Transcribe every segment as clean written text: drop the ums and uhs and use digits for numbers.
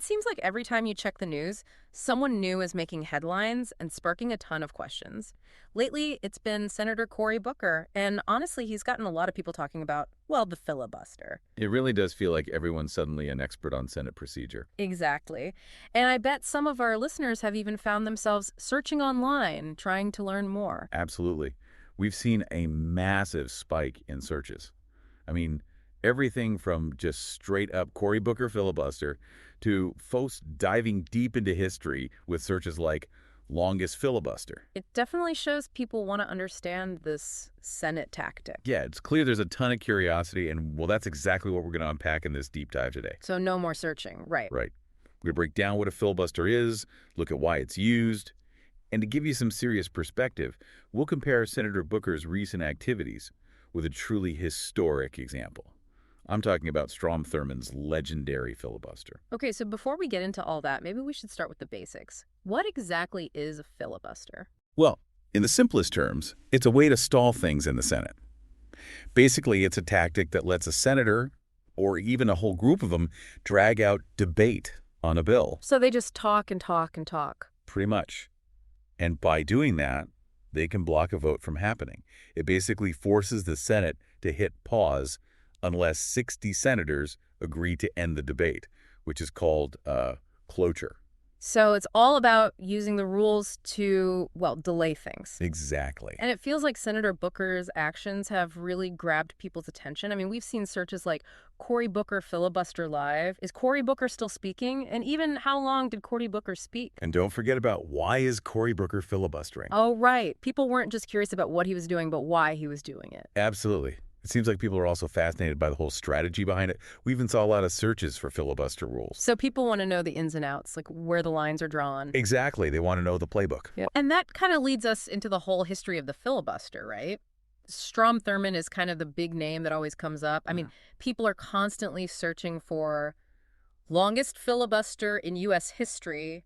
seems like every time you check the news, someone new is making headlines and sparking a ton of questions. Lately, it's been Senator Cory Booker, and honestly, he's gotten a lot of people talking about, well, the filibuster. It really does feel like everyone's suddenly an expert on Senate procedure. Exactly. And I bet some of our listeners have even found themselves searching online, trying to learn more. Absolutely. We've seen a massive spike in searches. I mean, everything from just straight up Cory Booker filibuster to folks diving deep into history with searches like longest filibuster. It definitely shows people want to understand this Senate tactic. Yeah, it's clear there's a ton of curiosity, and well, that's exactly what we're going to unpack in this deep dive today. So no more searching, right? Right. We're going to break down what a filibuster is, look at why it's used, and to give you some serious perspective, we'll compare Senator Booker's recent activities with a truly historic example. I'm talking about Strom Thurmond's legendary filibuster. Okay, so before we get into all that, maybe we should start with the basics. What exactly is a filibuster? Well, in the simplest terms, it's a way to stall things in the Senate. Basically, it's a tactic that lets a senator, or even a whole group of them, drag out debate on a bill. So they just talk and talk and talk. Pretty much. And by doing that, they can block a vote from happening. It basically forces the Senate to hit pause unless 60 senators agree to end the debate, which is called cloture. So it's all about using the rules to, well, delay things. Exactly. And it feels like Senator Booker's actions have really grabbed people's attention. I mean, we've seen searches like Cory Booker filibuster live. Is Cory Booker still speaking? And even how long did Cory Booker speak? And don't forget about why is Cory Booker filibustering? Oh, right. People weren't just curious about what he was doing, but why he was doing it. Absolutely. It seems like people are also fascinated by the whole strategy behind it. We even saw a lot of searches for filibuster rules. So people want to know the ins and outs, like where the lines are drawn. Exactly. They want to know the playbook. Yep. And that kind of leads us into the whole history of the filibuster, right? Strom Thurmond is kind of the big name that always comes up. I mean, people are constantly searching for longest filibuster in U.S. history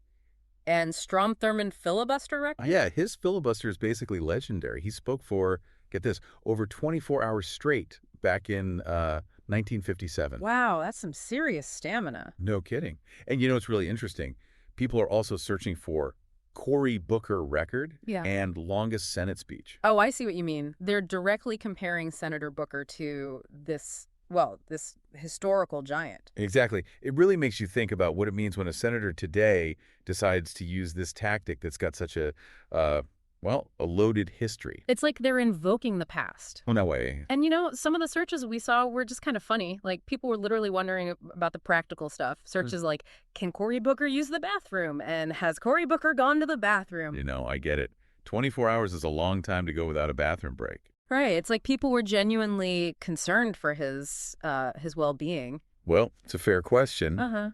and Strom Thurmond filibuster record. Yeah, his filibuster is basically legendary. He spoke for, get this, over 24 hours straight back in 1957. Wow, that's some serious stamina. No kidding. And you know what's really interesting? People are also searching for Cory Booker record and longest Senate speech. Oh, I see what you mean. They're directly comparing Senator Booker to this, well, this historical giant. Exactly. It really makes you think about what it means when a senator today decides to use this tactic that's got such a loaded history. It's like they're invoking the past. Oh, no way. And, you know, some of the searches we saw were just kind of funny. Like, people were literally wondering about the practical stuff. Searches like, can Cory Booker use the bathroom? And has Cory Booker gone to the bathroom? You know, I get it. 24 hours is a long time to go without a bathroom break. Right. It's like people were genuinely concerned for his well-being. Well, it's a fair question. Uh-huh.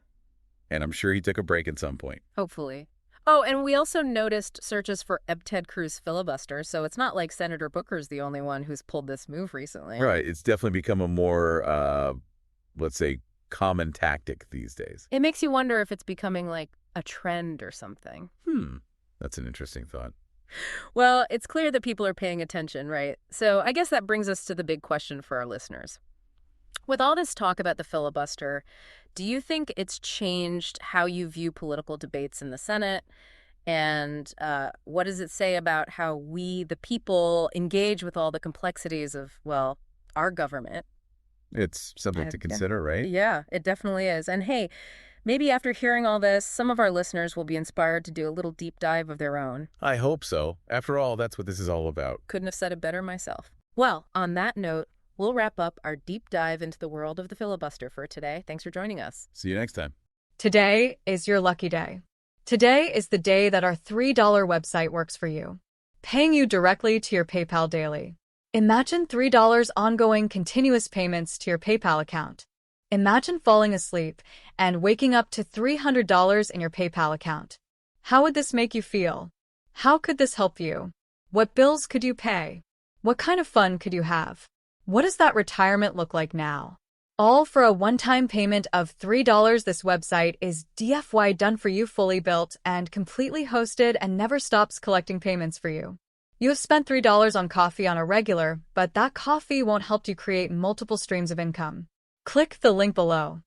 And I'm sure he took a break at some point. Hopefully. Oh, and we also noticed searches for Ted Cruz filibuster, so it's not like Senator Booker's the only one who's pulled this move recently. Right. It's definitely become a more, let's say, common tactic these days. It makes you wonder if it's becoming like a trend or something. That's an interesting thought. Well, it's clear that people are paying attention, right? So I guess that brings us to the big question for our listeners. With all this talk about the filibuster, do you think it's changed how you view political debates in the Senate? And what does it say about how we, the people, engage with all the complexities of, well, our government? It's something to consider, right? Yeah, it definitely is. And hey, maybe after hearing all this, some of our listeners will be inspired to do a little deep dive of their own. I hope so. After all, that's what this is all about. Couldn't have said it better myself. Well, on that note, we'll wrap up our deep dive into the world of the filibuster for today. Thanks for joining us. See you next time. Today is your lucky day. Today is the day that our $3 website works for you, paying you directly to your PayPal daily. Imagine $3 ongoing continuous payments to your PayPal account. Imagine falling asleep and waking up to $300 in your PayPal account. How would this make you feel? How could this help you? What bills could you pay? What kind of fun could you have? What does that retirement look like now? All for a one-time payment of $3. This website is DFY done for you, fully built and completely hosted, and never stops collecting payments for you. You have spent $3 on coffee on a regular, but that coffee won't help you create multiple streams of income. Click the link below.